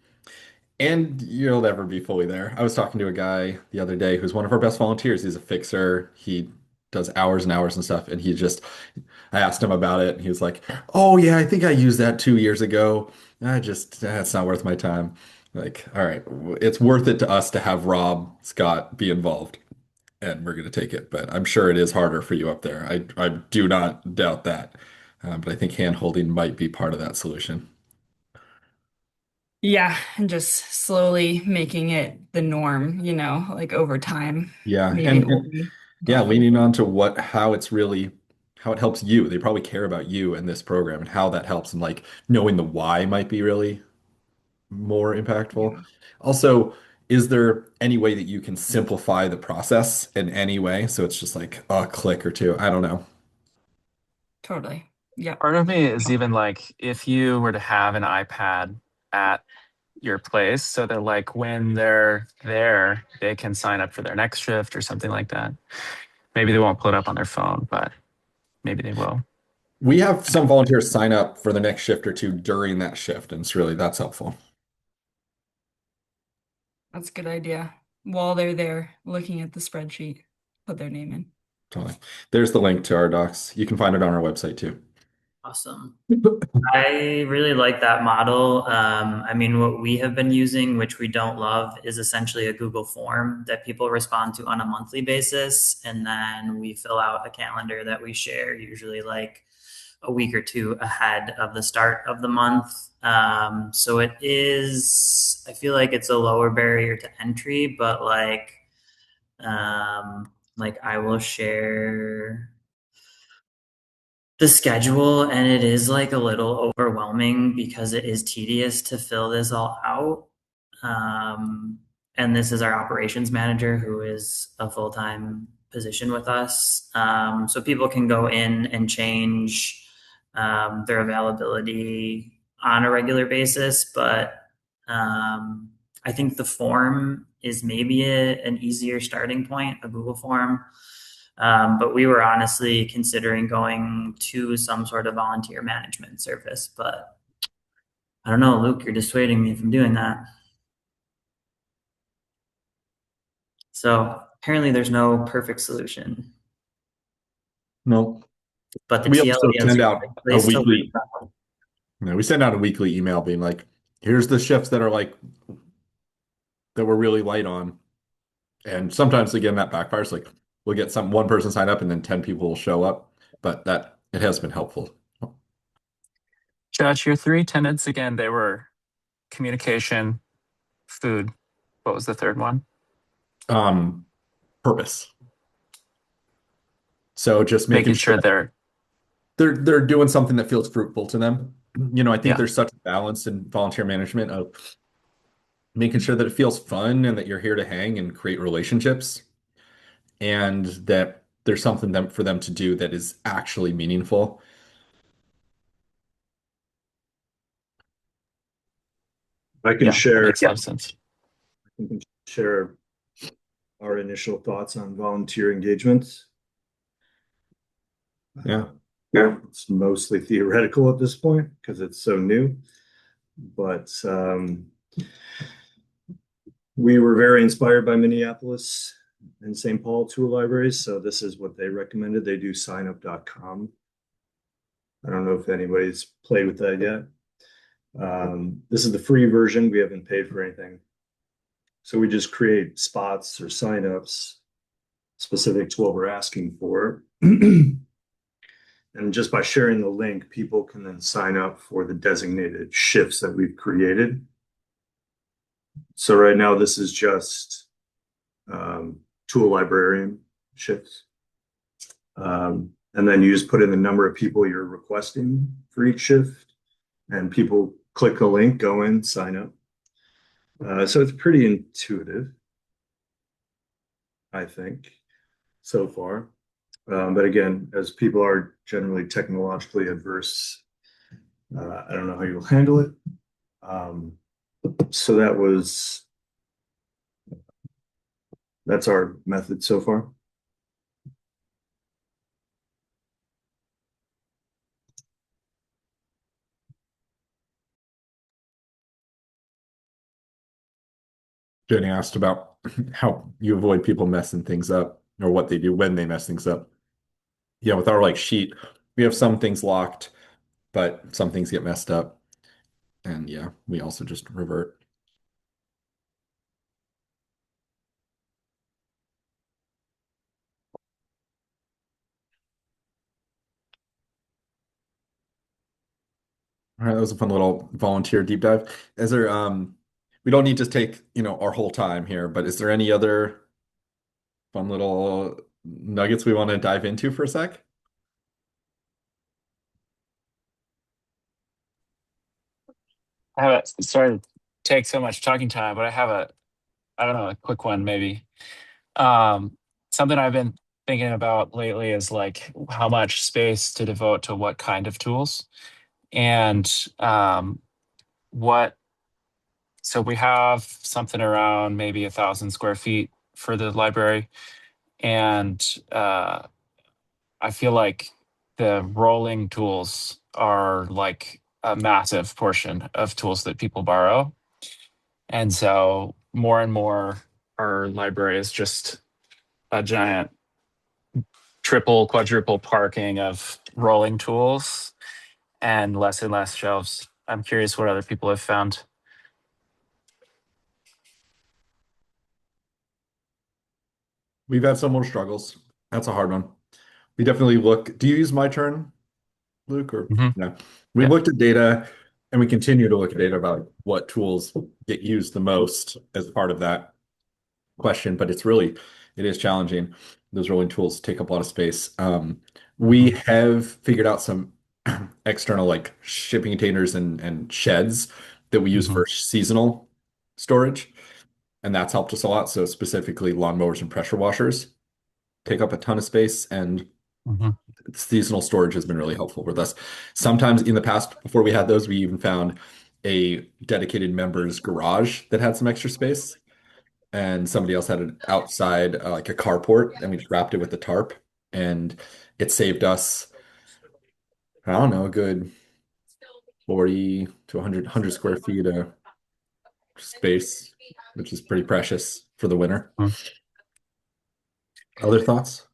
and you'll never be fully there. I was talking to a guy the other day who's one of our best volunteers. He's a fixer. He does hours and hours and stuff. And I asked him about it, and he was like, "Oh yeah, I think I used that 2 years ago. It's not worth my time." Like, all right, it's worth it to us to have Rob Scott be involved, and we're going to take it. But I'm sure it is harder for you up there. I do not doubt that. But I think hand holding might be part of that solution. yeah, and just slowly making it the norm, like over time, Yeah, maybe and holding yeah, buffer. leaning on to how it helps you. They probably care about you in this program and how that helps, and like knowing the why might be really more impactful. Yeah, Also, is there any way that you can simplify the process in any way so it's just like a click or two? I don't know. totally. Yeah, Part of me is even like if you were to have an iPad at your place so that like when they're there, they can sign up for their next shift or something like that. Maybe they won't pull it up on their phone, but maybe they will. We have some volunteers sign up for the next shift or two during that shift, and that's helpful. That's a good idea. While they're there looking at the spreadsheet, put their name in. Totally. There's the link to our docs. You can find it on our website too. Awesome. I really like that model. I mean, what we have been using, which we don't love, is essentially a Google form that people respond to on a monthly basis. And then we fill out a calendar that we share, usually like a week or two ahead of the start of the month. So I feel like it's a lower barrier to entry, but like I will share the schedule, and it is like a little overwhelming because it is tedious to fill this all out. And this is our operations manager, who is a full-time position with us. So people can go in and change their availability on a regular basis, but I think the form is maybe an easier starting point, a Google form. But we were honestly considering going to some sort of volunteer management service. But I don't know, Luke, you're dissuading me from doing that. So apparently there's no perfect solution. No. But the We also TLA is send a out great a place to learn weekly, from. we send out a weekly email being like, here's the shifts that are like that we're really light on. And sometimes again that backfires. Like we'll get one person sign up and then 10 people will show up. But that it has been helpful. Josh, your three tenets again, they were communication, food. What was the third one? Um, Purpose. So just making Making sure sure they're, they're doing something that feels fruitful to them. I think yeah. there's such a balance in volunteer management of making sure that it feels fun and that you're here to hang and create relationships and that there's something for them to do that is actually meaningful. I can Yeah, that share makes a lot of sense. I can share our initial thoughts on volunteer engagement. Yeah. Yeah, it's mostly theoretical at this point because it's so new. But we were very inspired by Minneapolis and St. Paul tool libraries. So this is what they recommended. They do signup.com. I don't know if anybody's played with that yet. This is the free version. We haven't paid for anything. So we just create spots or signups specific to what we're asking for. And just by sharing the link, people can then sign up for the designated shifts that we've created. So right now, this is just tool librarian shifts. And then you just put in the number of people you're requesting for each shift, and people click a link, go in, sign up. So it's pretty intuitive, I think, so far. But again, as people are generally technologically adverse, I don't know how you'll handle it. So that's our method so far. Jenny asked about how you avoid people messing things up or what they do when they mess things up. Yeah, with our like sheet, we have some things locked, but some things get messed up. And yeah, we also just revert. All right, that was a fun little volunteer deep dive. Is there we don't need to take, our whole time here, but is there any other fun little nuggets we want to dive into for a sec? I have a sorry to take so much talking time, but I have I don't know, a quick one maybe. Um, Something I've been thinking about lately is like how much space to devote to what kind of tools. And what so we have something around maybe 1,000 square feet for the library. And I feel like the rolling tools are like a massive portion of tools that people borrow. And so more and more, our library is just a giant triple, quadruple parking of rolling tools and less shelves. I'm curious what other people have found. We've had similar struggles. That's a hard one. We definitely look. Do you use my turn, Luke, or Hmm. no? We Yeah. looked at data and we continue to look at data about what tools get used the most as part of that question, but it is challenging. Those rolling tools take up a lot of space. We Hmm. have figured out some external like shipping containers and sheds that we use Hmm. for seasonal storage, and that's helped us a lot. So specifically lawnmowers and pressure washers take up a ton of space, and Hmm. seasonal storage has been really helpful with us. Sometimes in the past, before we had those, we even found a dedicated member's garage that had some extra space, and somebody else had an outside, like a carport, and we just wrapped it with the tarp, and it saved us, I don't know, a good 40 to 100 square feet of space, which is pretty precious for the winter. Other thoughts?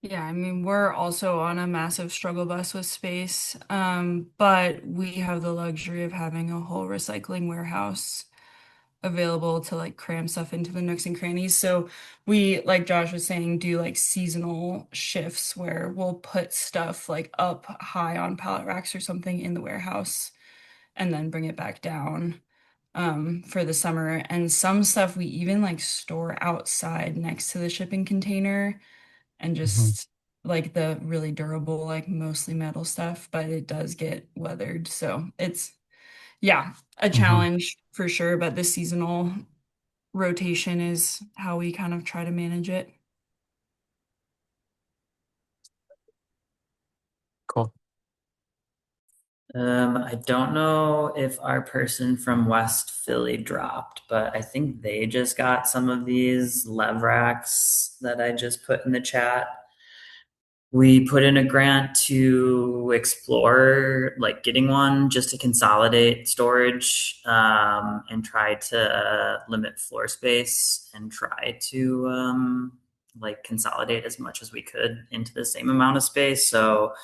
Yeah, I mean, we're also on a massive struggle bus with space, but we have the luxury of having a whole recycling warehouse available to like cram stuff into the nooks and crannies. So we, like Josh was saying, do like seasonal shifts where we'll put stuff like up high on pallet racks or something in the warehouse and then bring it back down for the summer. And some stuff we even like store outside next to the shipping container and Hmm. just like the really durable, like mostly metal stuff, but it does get weathered. So it's, yeah, a Hmm. challenge for sure. But the seasonal rotation is how we kind of try to manage it. Cool. I don't know if our person from West Philly dropped, but I think they just got some of these lev racks that I just put in the chat. We put in a grant to explore like getting one just to consolidate storage and try to limit floor space and try to like consolidate as much as we could into the same amount of space. So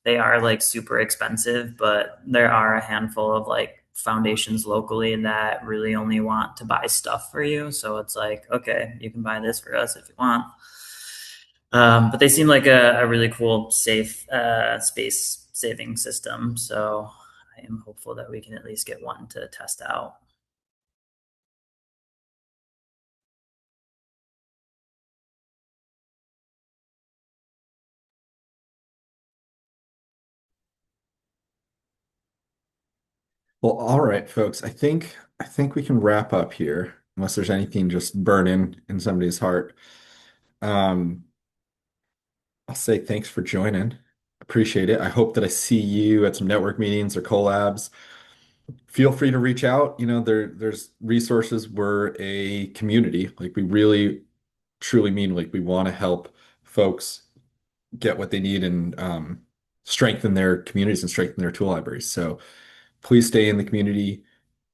they are like super expensive, but there are a handful of like foundations locally that really only want to buy stuff for you. So it's like, okay, you can buy this for us if you want. But they seem like a really cool, safe space saving system. So I am hopeful that we can at least get one to test out. Well, all right, folks. I think we can wrap up here, unless there's anything just burning in somebody's heart. Um, I'll say thanks for joining. Appreciate it. I hope that I see you at some network meetings or collabs. Feel free to reach out. There's resources. We're a community. Like we really truly mean like we want to help folks get what they need and strengthen their communities and strengthen their tool libraries. So please stay in the community,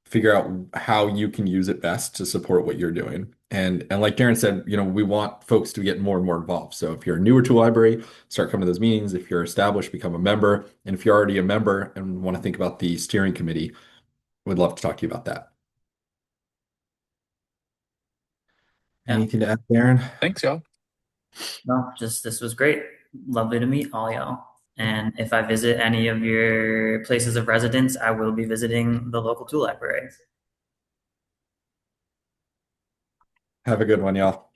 figure out how you can use it best to support what you're doing. And like Darren said, we want folks to get more and more involved. So if you're newer to a library, start coming to those meetings. If you're established, become a member. And if you're already a member and want to think about the steering committee, we'd love to talk to you about that. Yeah. Anything to add, Darren? Thanks, y'all. No, just this was great. Lovely to meet all y'all. And if I visit any of your places of residence, I will be visiting the local tool library. Have a good one, y'all.